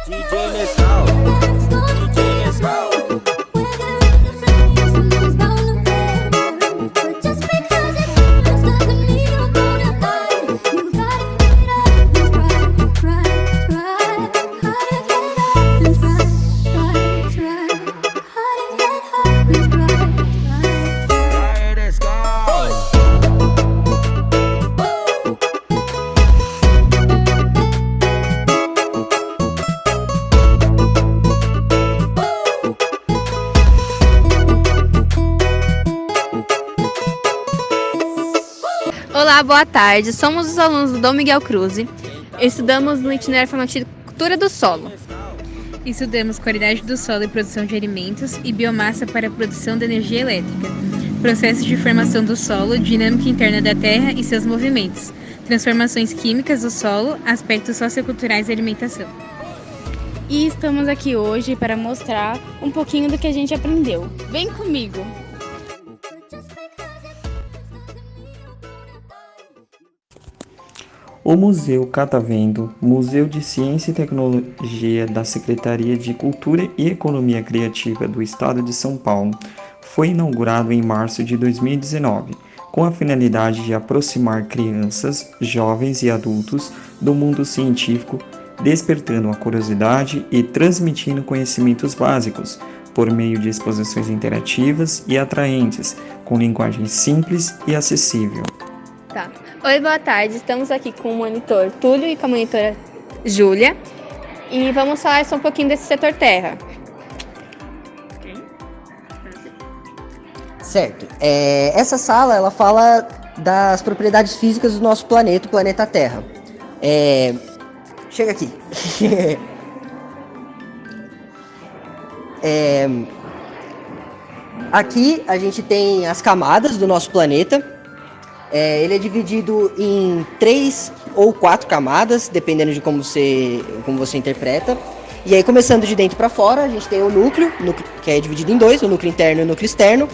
DJ Nescau, DJ Nescau. Olá, boa tarde. Somos os alunos do Dom Miguel Cruz. Estudamos no itinerário formativo Cultura do Solo. Estudamos qualidade do solo e produção de alimentos e biomassa para a produção de energia elétrica, processos de formação do solo, dinâmica interna da terra e seus movimentos, transformações químicas do solo, aspectos socioculturais da alimentação. E estamos aqui hoje para mostrar um pouquinho do que a gente aprendeu. Vem comigo! O Museu Catavento, Museu de Ciência e Tecnologia da Secretaria de Cultura e Economia Criativa do Estado de São Paulo, foi inaugurado em março de 2019, com a finalidade de aproximar crianças, jovens e adultos do mundo científico, despertando a curiosidade e transmitindo conhecimentos básicos, por meio de exposições interativas e atraentes, com linguagem simples e acessível. Tá. Oi, boa tarde. Estamos aqui com o monitor Túlio e com a monitora Júlia. E vamos falar só um pouquinho desse setor terra. Certo. Essa sala, ela fala das propriedades físicas do nosso planeta, o planeta Terra. Chega aqui. Aqui a gente tem as camadas do nosso planeta. Ele é dividido em 3 ou 4 camadas, dependendo de como você interpreta. E aí, começando de dentro para fora, a gente tem o núcleo, que é dividido em 2, o núcleo interno e o núcleo externo.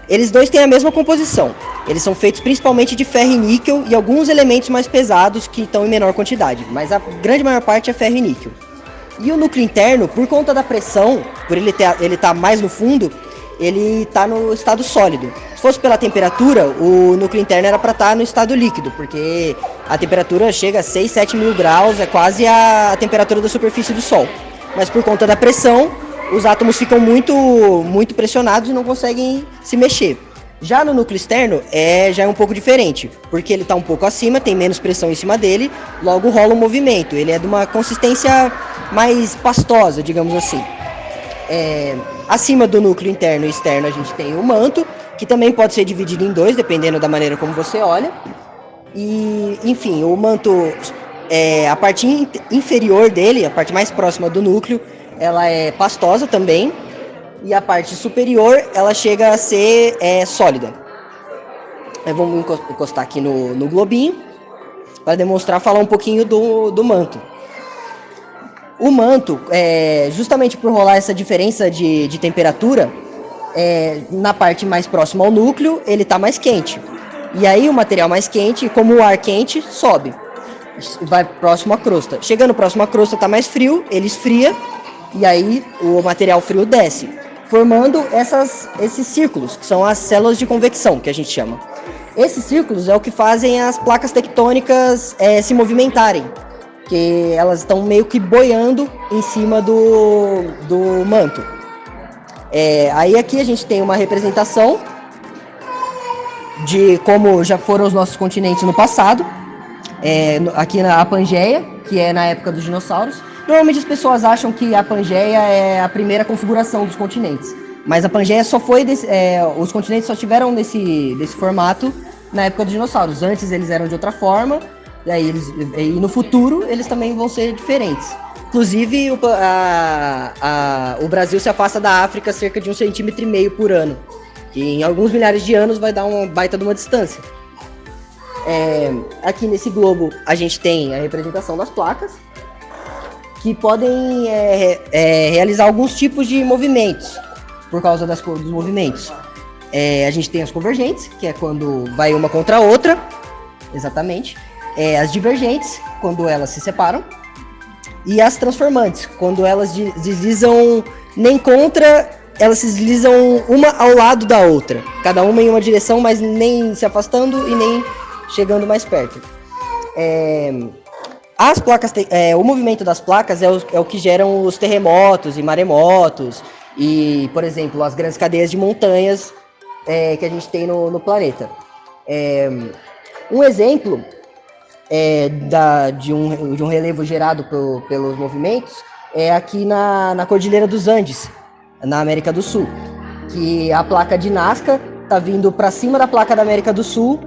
Eles dois têm a mesma composição. Eles são feitos principalmente de ferro e níquel e alguns elementos mais pesados que estão em menor quantidade, mas a grande maior parte é ferro e níquel. E o núcleo interno, por conta da pressão, por ele estar mais no fundo, ele está no estado sólido. Se fosse pela temperatura, o núcleo interno era para estar no estado líquido, porque a temperatura chega a 6, 7 mil graus, é quase a temperatura da superfície do Sol. Mas por conta da pressão, os átomos ficam muito pressionados e não conseguem se mexer. Já no núcleo externo, já é um pouco diferente, porque ele está um pouco acima, tem menos pressão em cima dele, logo rola um movimento. Ele é de uma consistência mais pastosa, digamos assim. Acima do núcleo interno e externo a gente tem o manto, que também pode ser dividido em 2, dependendo da maneira como você olha. E, enfim, o manto, a parte inferior dele, a parte mais próxima do núcleo, ela é pastosa também. E a parte superior, ela chega a ser sólida. Vamos encostar aqui no globinho, para demonstrar, falar um pouquinho do manto. O manto, justamente por rolar essa diferença de temperatura, na parte mais próxima ao núcleo, ele está mais quente. E aí o material mais quente, como o ar quente, sobe. Vai próximo à crosta. Chegando próximo à crosta está mais frio, ele esfria, e aí o material frio desce, formando esses círculos, que são as células de convecção, que a gente chama. Esses círculos é o que fazem as placas tectônicas se movimentarem, que elas estão meio que boiando em cima do manto. Aí aqui a gente tem uma representação de como já foram os nossos continentes no passado. Aqui a Pangeia, que é na época dos dinossauros. Normalmente as pessoas acham que a Pangeia é a primeira configuração dos continentes, mas a Pangeia só foi os continentes só tiveram desse formato na época dos dinossauros. Antes eles eram de outra forma, e no futuro eles também vão ser diferentes. Inclusive o Brasil se afasta da África cerca de 1,5 cm por ano, que em alguns milhares de anos vai dar uma baita de uma distância. Aqui nesse globo a gente tem a representação das placas, que podem realizar alguns tipos de movimentos, por causa dos movimentos. A gente tem as convergentes, que é quando vai uma contra a outra, exatamente. As divergentes, quando elas se separam. e as transformantes, quando elas deslizam nem contra, elas se deslizam uma ao lado da outra, cada uma em uma direção, mas nem se afastando e nem chegando mais perto. As placas, o movimento das placas é o que geram os terremotos e maremotos e, por exemplo, as grandes cadeias de montanhas que a gente tem no planeta. Um exemplo de um relevo gerado pelos movimentos é aqui na Cordilheira dos Andes, na América do Sul, que a placa de Nazca está vindo para cima da placa da América do Sul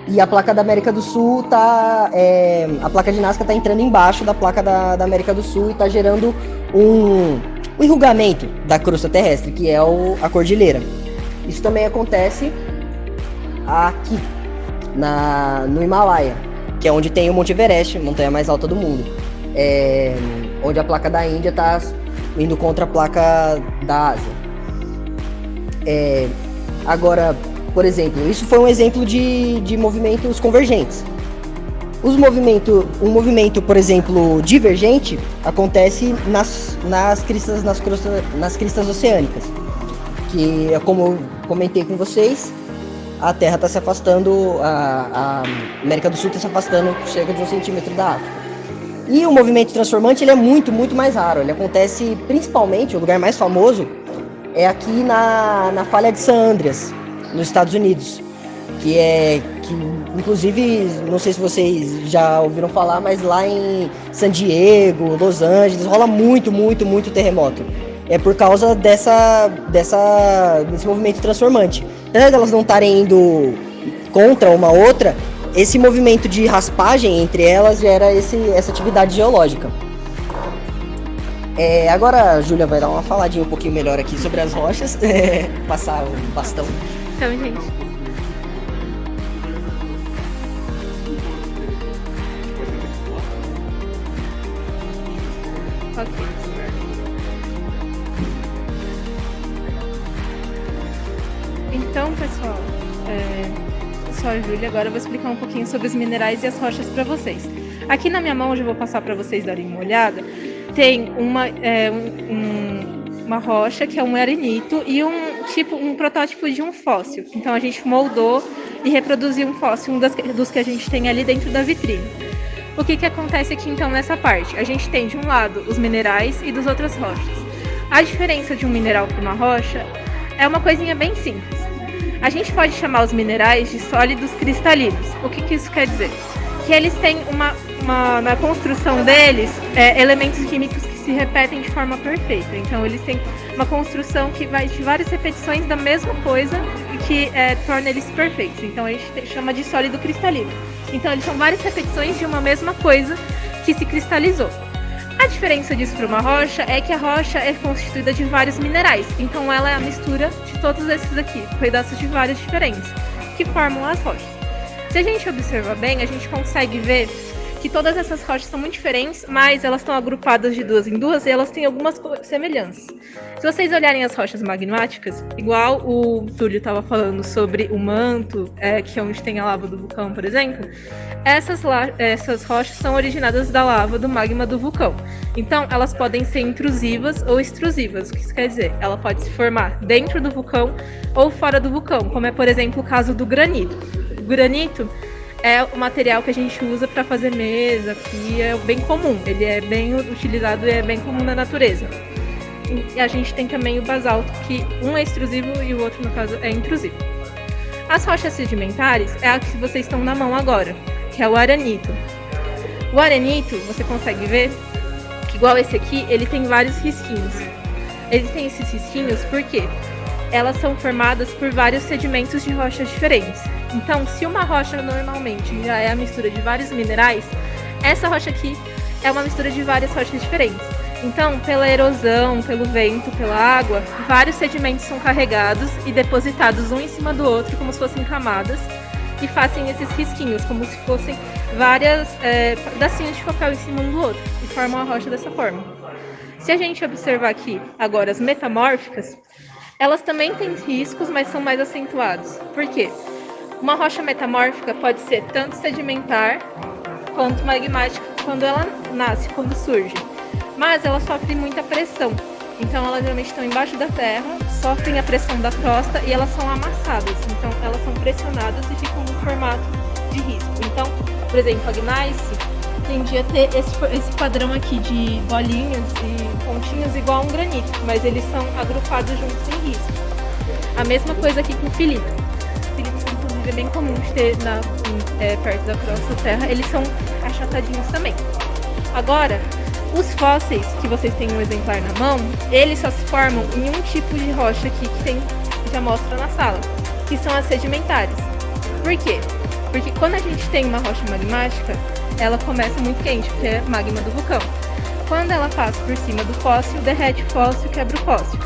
e a placa da América do Sul a placa de Nazca está entrando embaixo da placa da América do Sul e está gerando um enrugamento da crosta terrestre, que é a cordilheira. Isso também acontece aqui no Himalaia, que é onde tem o Monte Everest, a montanha mais alta do mundo, onde a placa da Índia está indo contra a placa da Ásia. Agora, por exemplo, isso foi um exemplo de movimentos convergentes. Um movimento, por exemplo, divergente acontece nas cristas oceânicas, que é como eu comentei com vocês, a Terra está se afastando, a América do Sul está se afastando cerca de 1 centímetro da África. E o movimento transformante ele é muito, muito mais raro. Ele acontece principalmente, o lugar mais famoso é aqui na falha de San Andreas, nos Estados Unidos, que inclusive, não sei se vocês já ouviram falar, mas lá em San Diego, Los Angeles, rola muito, muito, muito terremoto. É por causa desse movimento transformante. Apesar de elas não estarem indo contra uma outra, esse movimento de raspagem entre elas gera essa atividade geológica. Agora a Júlia vai dar uma faladinha um pouquinho melhor aqui sobre as rochas, passar o bastão. Então, gente. Ok. Então, pessoal, sou a Júlia, agora eu vou explicar um pouquinho sobre os minerais e as rochas para vocês. Aqui na minha mão, eu já vou passar para vocês darem uma olhada, tem uma rocha que é um arenito e um protótipo de um fóssil. Então a gente moldou e reproduziu um fóssil, dos que a gente tem ali dentro da vitrine. O que acontece aqui então nessa parte? A gente tem de um lado os minerais e dos outras rochas. A diferença de um mineral para uma rocha é uma coisinha bem simples. A gente pode chamar os minerais de sólidos cristalinos. O que isso quer dizer? Que eles têm na construção deles, elementos químicos que se repetem de forma perfeita. Então eles têm uma construção que vai de várias repetições da mesma coisa e que torna eles perfeitos. Então a gente chama de sólido cristalino. Então eles são várias repetições de uma mesma coisa que se cristalizou. A diferença disso para uma rocha é que a rocha é constituída de vários minerais. Então ela é a mistura de todos esses aqui, pedaços de vários diferentes, que formam as rochas. Se a gente observar bem, a gente consegue ver que todas essas rochas são muito diferentes, mas elas estão agrupadas de duas em duas e elas têm algumas semelhanças. Se vocês olharem as rochas magmáticas, igual o Túlio estava falando sobre o manto, que é onde tem a lava do vulcão, por exemplo, essas rochas são originadas da lava do magma do vulcão. Então, elas podem ser intrusivas ou extrusivas. O que isso quer dizer? Ela pode se formar dentro do vulcão ou fora do vulcão, como é, por exemplo, o caso do granito. O granito é o material que a gente usa para fazer mesa, pia, é bem comum. Ele é bem utilizado e é bem comum na natureza. E a gente tem também o basalto, que um é extrusivo e o outro, no caso, é intrusivo. As rochas sedimentares é a que vocês estão na mão agora, que é o arenito. O arenito, você consegue ver que, igual esse aqui, ele tem vários risquinhos. Ele tem esses risquinhos porque elas são formadas por vários sedimentos de rochas diferentes. Então, se uma rocha normalmente já é a mistura de vários minerais, essa rocha aqui é uma mistura de várias rochas diferentes. Então, pela erosão, pelo vento, pela água, vários sedimentos são carregados e depositados um em cima do outro, como se fossem camadas, e fazem esses risquinhos, como se fossem várias pedacinhos de papel em cima um do outro, e formam a rocha dessa forma. Se a gente observar aqui agora as metamórficas, elas também têm riscos, mas são mais acentuados. Por quê? Uma rocha metamórfica pode ser tanto sedimentar quanto magmática quando ela nasce, quando surge. mas ela sofre muita pressão. Então elas geralmente estão embaixo da terra, sofrem a pressão da crosta e elas são amassadas. Então elas são pressionadas e ficam no formato de risco. Então, por exemplo, a gneiss tendia a ter esse padrão aqui de bolinhas e pontinhos igual a um granito, mas eles são agrupados juntos em risco. A mesma coisa aqui com o filito. Filitos, inclusive, é bem comum de ter perto da crosta da terra, eles são achatadinhos também. Agora, os fósseis, que vocês têm um exemplar na mão, eles só se formam em um tipo de rocha aqui que já mostra na sala, que são as sedimentares. Por quê? Porque quando a gente tem uma rocha magmática, ela começa muito quente, porque é magma do vulcão. Quando ela passa por cima do fóssil, derrete o fóssil, quebra o fóssil.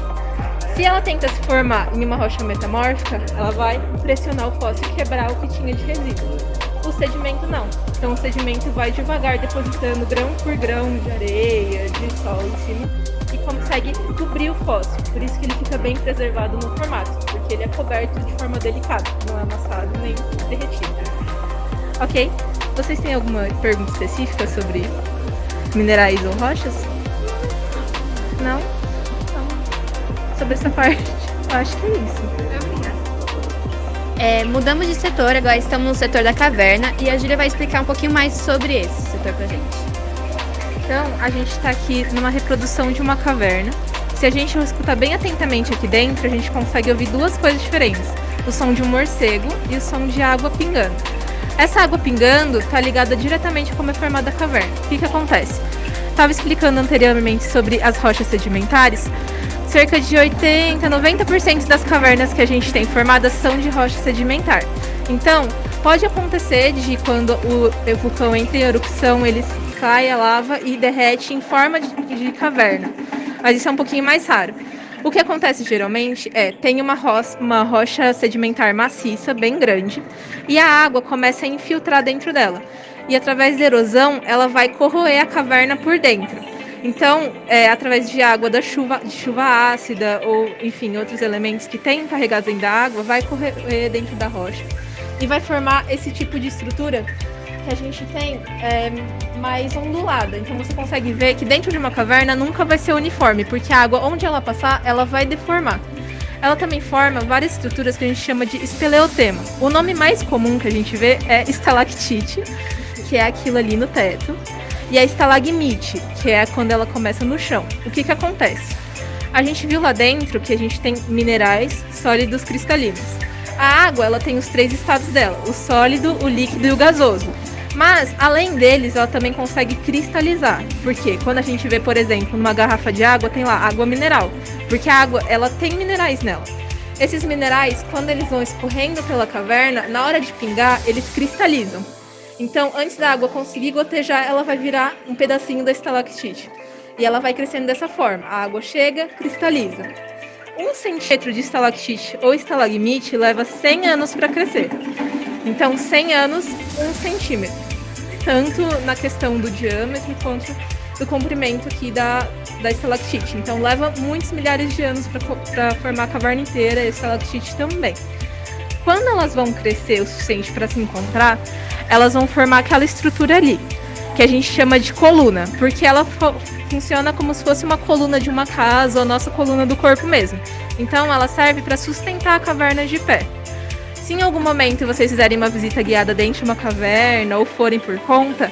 Se ela tenta se formar em uma rocha metamórfica, ela vai pressionar o fóssil e quebrar o que tinha de resíduo. O sedimento não. Então o sedimento vai devagar depositando grão por grão de areia, de sol em cima e consegue cobrir o fóssil. Por isso que ele fica bem preservado no formato, porque ele é coberto de forma delicada, não é amassado nem derretido. Ok? Vocês têm alguma pergunta específica sobre minerais ou rochas? Não? Então, sobre essa parte, eu acho que é isso. Mudamos de setor, agora estamos no setor da caverna e a Júlia vai explicar um pouquinho mais sobre esse setor pra gente. Então, a gente está aqui numa reprodução de uma caverna. Se a gente escutar bem atentamente aqui dentro, a gente consegue ouvir duas coisas diferentes. O som de um morcego e o som de água pingando. Essa água pingando está ligada diretamente a como é formada a caverna. O que acontece? Estava explicando anteriormente sobre as rochas sedimentares. Cerca de 80%, 90% das cavernas que a gente tem formadas são de rocha sedimentar. Então, pode acontecer de quando o vulcão entra em erupção, ele cai a lava e derrete em forma de caverna. Mas isso é um pouquinho mais raro. O que acontece geralmente tem uma rocha sedimentar maciça, bem grande, e a água começa a infiltrar dentro dela. E através da erosão, ela vai corroer a caverna por dentro. Então, através de água de chuva ácida ou, enfim, outros elementos que tem carregados dentro da água, vai correr dentro da rocha e vai formar esse tipo de estrutura que a gente tem mais ondulada. Então, você consegue ver que dentro de uma caverna nunca vai ser uniforme, porque a água, onde ela passar, ela vai deformar. Ela também forma várias estruturas que a gente chama de espeleotema. O nome mais comum que a gente vê é estalactite, que é aquilo ali no teto. E a estalagmite, que é quando ela começa no chão. O que acontece? A gente viu lá dentro que a gente tem minerais, sólidos, cristalinos. A água, ela tem os 3 estados dela, o sólido, o líquido e o gasoso. Mas, além deles, ela também consegue cristalizar. Porque quando a gente vê, por exemplo, numa garrafa de água, tem lá água mineral. Porque a água, ela tem minerais nela. Esses minerais, quando eles vão escorrendo pela caverna, na hora de pingar, eles cristalizam. Então, antes da água conseguir gotejar, ela vai virar um pedacinho da estalactite. E ela vai crescendo dessa forma. A água chega, cristaliza. 1 centímetro de estalactite ou estalagmite leva 100 anos para crescer. Então, 100 anos, 1 centímetro. Tanto na questão do diâmetro quanto do comprimento aqui da estalactite. Então, leva muitos milhares de anos para formar a caverna inteira, a estalactite também. Quando elas vão crescer o suficiente para se encontrar, elas vão formar aquela estrutura ali, que a gente chama de coluna, porque ela funciona como se fosse uma coluna de uma casa, ou a nossa coluna do corpo mesmo. Então ela serve para sustentar a caverna de pé. Se em algum momento vocês fizerem uma visita guiada dentro de uma caverna ou forem por conta,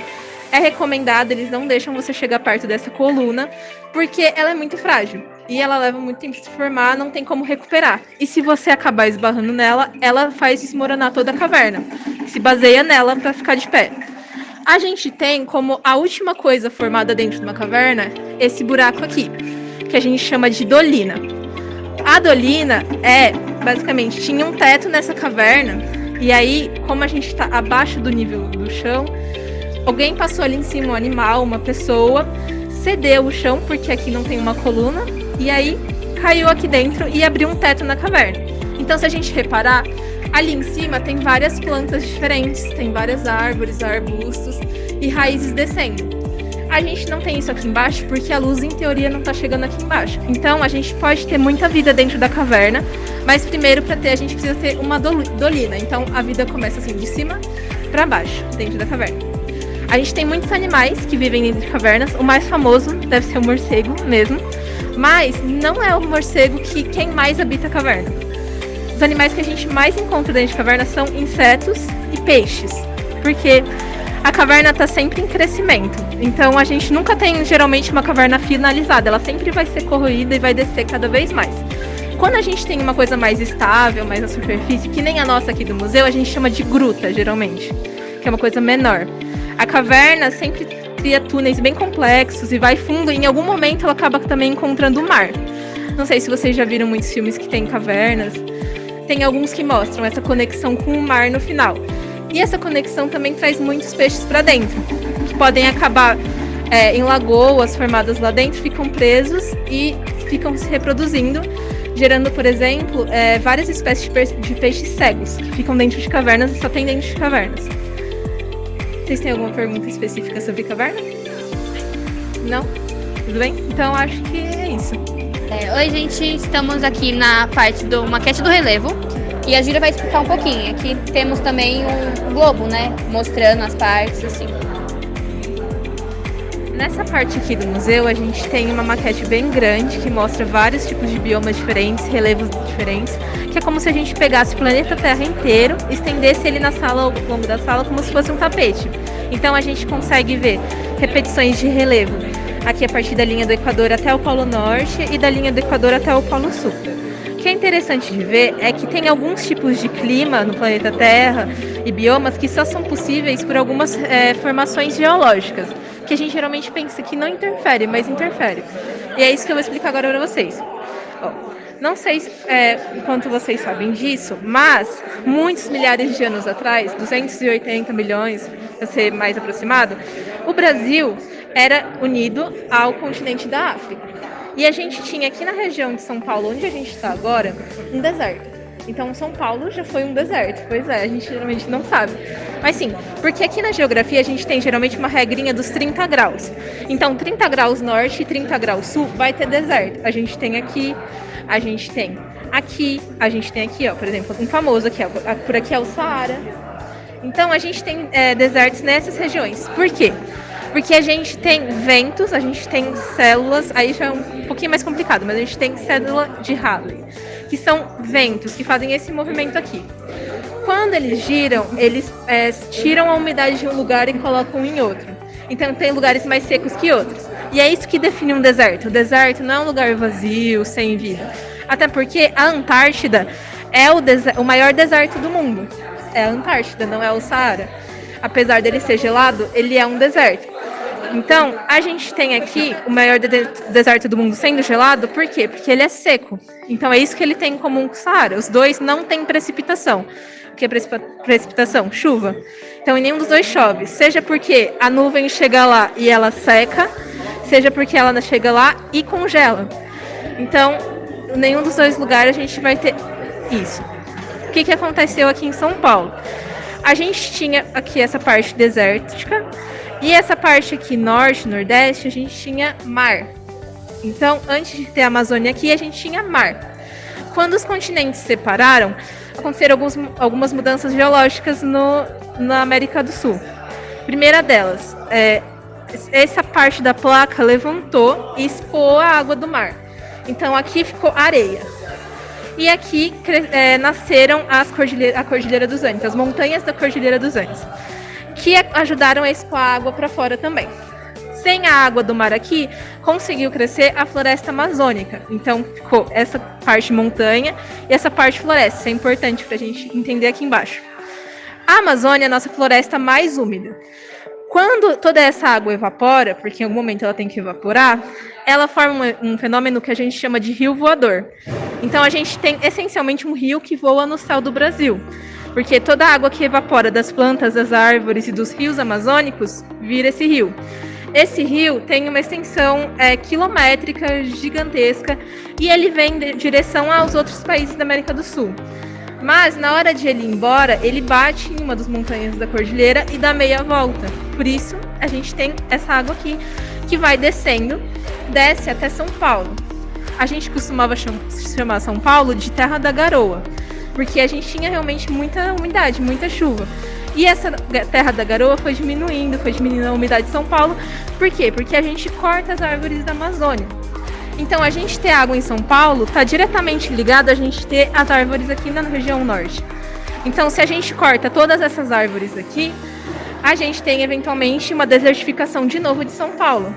é recomendado, eles não deixam você chegar perto dessa coluna, porque ela é muito frágil. E ela leva muito tempo de se formar, não tem como recuperar. E se você acabar esbarrando nela, ela faz desmoronar toda a caverna. Se baseia nela para ficar de pé. A gente tem como a última coisa formada dentro de uma caverna, esse buraco aqui, que a gente chama de dolina. A dolina basicamente, tinha um teto nessa caverna, e aí, como a gente está abaixo do nível do chão, alguém passou ali em cima, um animal, uma pessoa, cedeu o chão, porque aqui não tem uma coluna, e aí caiu aqui dentro e abriu um teto na caverna. Então, se a gente reparar, ali em cima tem várias plantas diferentes, tem várias árvores, arbustos e raízes descendo. A gente não tem isso aqui embaixo porque a luz, em teoria, não está chegando aqui embaixo. Então, a gente pode ter muita vida dentro da caverna, mas primeiro, para ter, a gente precisa ter uma dolina. Então, a vida começa assim, de cima para baixo, dentro da caverna. A gente tem muitos animais que vivem dentro de cavernas. O mais famoso deve ser o morcego mesmo. Mas não é o morcego quem mais habita a caverna. Os animais que a gente mais encontra dentro de caverna são insetos e peixes. Porque a caverna está sempre em crescimento. Então a gente nunca tem geralmente uma caverna finalizada. Ela sempre vai ser corroída e vai descer cada vez mais. Quando a gente tem uma coisa mais estável, mais na superfície, que nem a nossa aqui do museu, a gente chama de gruta, geralmente. Que é uma coisa menor. A caverna sempre cria túneis bem complexos e vai fundo, e em algum momento ela acaba também encontrando o mar. Não sei se vocês já viram muitos filmes que tem cavernas. Tem alguns que mostram essa conexão com o mar no final. E essa conexão também traz muitos peixes para dentro, que podem acabar em lagoas formadas lá dentro, ficam presos e ficam se reproduzindo, gerando, por exemplo, várias espécies de peixes cegos, que ficam dentro de cavernas e só tem dentro de cavernas. Vocês têm alguma pergunta específica sobre caverna? Não? Tudo bem? Então acho que é isso. Oi, gente, estamos aqui na parte do maquete do relevo e a Júlia vai explicar um pouquinho. Aqui temos também um globo, né, mostrando as partes, assim. Nessa parte aqui do museu, a gente tem uma maquete bem grande que mostra vários tipos de biomas diferentes, relevos diferentes, que é como se a gente pegasse o planeta Terra inteiro, estendesse ele na sala, ao longo da sala, como se fosse um tapete. Então a gente consegue ver repetições de relevo aqui a partir da linha do Equador até o Polo Norte e da linha do Equador até o Polo Sul. O que é interessante de ver é que tem alguns tipos de clima no planeta Terra e biomas que só são possíveis por algumas formações geológicas, que a gente geralmente pensa que não interfere, mas interfere. E é isso que eu vou explicar agora para vocês. Não sei quanto vocês sabem disso, mas muitos milhares de anos atrás, 280 milhões, para ser mais aproximado, o Brasil era unido ao continente da África. E a gente tinha aqui na região de São Paulo, onde a gente está agora, um deserto. Então São Paulo já foi um deserto. Pois é, a gente geralmente não sabe. Mas sim, porque aqui na geografia a gente tem geralmente uma regrinha dos 30 graus. Então 30 graus norte e 30 graus sul vai ter deserto. A gente tem aqui, a gente tem aqui, a gente tem aqui, ó, por exemplo, um famoso aqui, ó, por aqui é o Saara. Então a gente tem desertos nessas regiões. Por quê? Porque a gente tem ventos, a gente tem células, aí já é um pouquinho mais complicado, mas a gente tem célula de Halley, que são ventos que fazem esse movimento aqui. Quando eles giram, eles tiram a umidade de um lugar e colocam em outro. Então tem lugares mais secos que outros. E é isso que define um deserto. O deserto não é um lugar vazio, sem vida. Até porque a Antártida é o maior deserto do mundo. É a Antártida, não é o Saara. Apesar dele ser gelado, ele é um deserto. Então, a gente tem aqui o maior deserto do mundo sendo gelado, por quê? Porque ele é seco. Então, é isso que ele tem em comum com o Saara. Os dois não têm precipitação. O que é precipitação? Chuva. Então, em nenhum dos dois chove. Seja porque a nuvem chega lá e ela seca, seja porque ela chega lá e congela. Então, em nenhum dos dois lugares a gente vai ter isso. O que aconteceu aqui em São Paulo? A gente tinha aqui essa parte desértica e essa parte aqui norte, nordeste, a gente tinha mar. Então, antes de ter a Amazônia aqui, a gente tinha mar. Quando os continentes se separaram, aconteceram algumas mudanças geológicas na América do Sul. Primeira delas, essa parte da placa levantou e escoou a água do mar. Então, aqui ficou areia. E aqui nasceram a Cordilheira dos Andes, as montanhas da Cordilheira dos Andes, que ajudaram a escoar a água para fora também. Sem a água do mar aqui, conseguiu crescer a floresta amazônica. Então ficou essa parte montanha e essa parte floresta. Isso é importante para a gente entender aqui embaixo. A Amazônia é a nossa floresta mais úmida. Quando toda essa água evapora, porque em algum momento ela tem que evaporar, ela forma um fenômeno que a gente chama de rio voador. Então a gente tem essencialmente um rio que voa no céu do Brasil, porque toda a água que evapora das plantas, das árvores e dos rios amazônicos vira esse rio. Esse rio tem uma extensão quilométrica, gigantesca, e ele vem em direção aos outros países da América do Sul. Mas, na hora de ele ir embora, ele bate em uma das montanhas da cordilheira e dá meia volta. Por isso, a gente tem essa água aqui, que vai descendo, desce até São Paulo. A gente costumava chamar São Paulo de Terra da Garoa, porque a gente tinha realmente muita umidade, muita chuva. E essa terra da garoa foi diminuindo a umidade de São Paulo. Por quê? Porque a gente corta as árvores da Amazônia. Então, a gente ter água em São Paulo está diretamente ligado a gente ter as árvores aqui na região norte. Então, se a gente corta todas essas árvores aqui, a gente tem eventualmente uma desertificação de novo de São Paulo.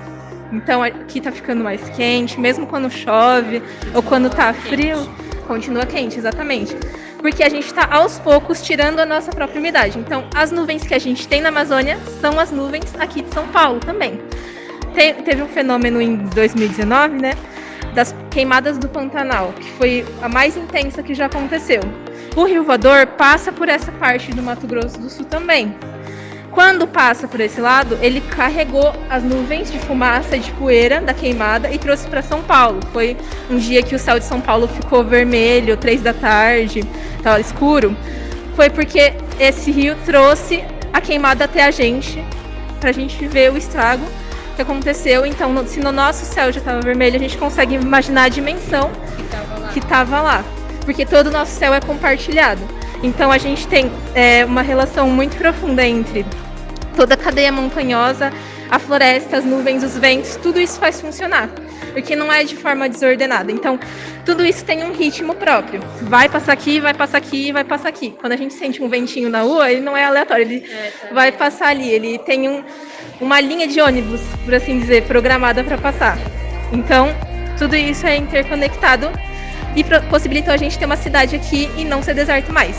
Então, aqui está ficando mais quente, mesmo quando chove ou quando está frio, continua quente, exatamente. Porque a gente está aos poucos tirando a nossa própria umidade. Então, as nuvens que a gente tem na Amazônia são as nuvens aqui de São Paulo também. Teve um fenômeno em 2019, né, das queimadas do Pantanal, que foi a mais intensa que já aconteceu. O Rio Voador passa por essa parte do Mato Grosso do Sul também. Quando passa por esse lado, ele carregou as nuvens de fumaça e de poeira da queimada e trouxe para São Paulo. Foi um dia que o céu de São Paulo ficou vermelho, 3 da tarde, estava escuro. Foi porque esse rio trouxe a queimada até a gente, para a gente ver o estrago que aconteceu. Então, se no nosso céu já estava vermelho, a gente consegue imaginar a dimensão que estava lá, porque todo o nosso céu é compartilhado. Então, a gente tem uma relação muito profunda entre toda a cadeia montanhosa, a floresta, as nuvens, os ventos, tudo isso faz funcionar, porque não é de forma desordenada. Então, tudo isso tem um ritmo próprio. Vai passar aqui, vai passar aqui, vai passar aqui. Quando a gente sente um ventinho na rua, ele não é aleatório, ele vai passar ali. Ele tem uma linha de ônibus, por assim dizer, programada para passar. Então, tudo isso é interconectado e possibilitou a gente ter uma cidade aqui e não ser deserto mais.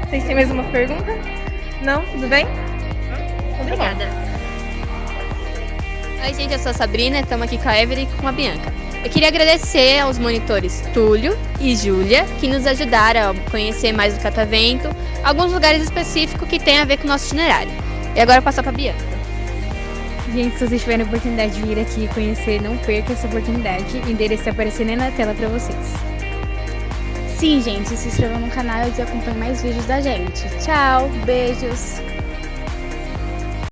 Vocês têm mais uma pergunta? Não? Tudo bem? Obrigada. Oi, gente, eu sou a Sabrina, estamos aqui com a Evelyn e com a Bianca. Eu queria agradecer aos monitores Túlio e Júlia, que nos ajudaram a conhecer mais o Catavento, alguns lugares específicos que tem a ver com o nosso itinerário. E agora eu passo para a Bianca. Gente, se vocês tiverem a oportunidade de vir aqui conhecer, não perca essa oportunidade. O endereço está aparecendo aí na tela para vocês. Sim, gente, se inscrevam no canal e acompanhem mais vídeos da gente. Tchau, beijos!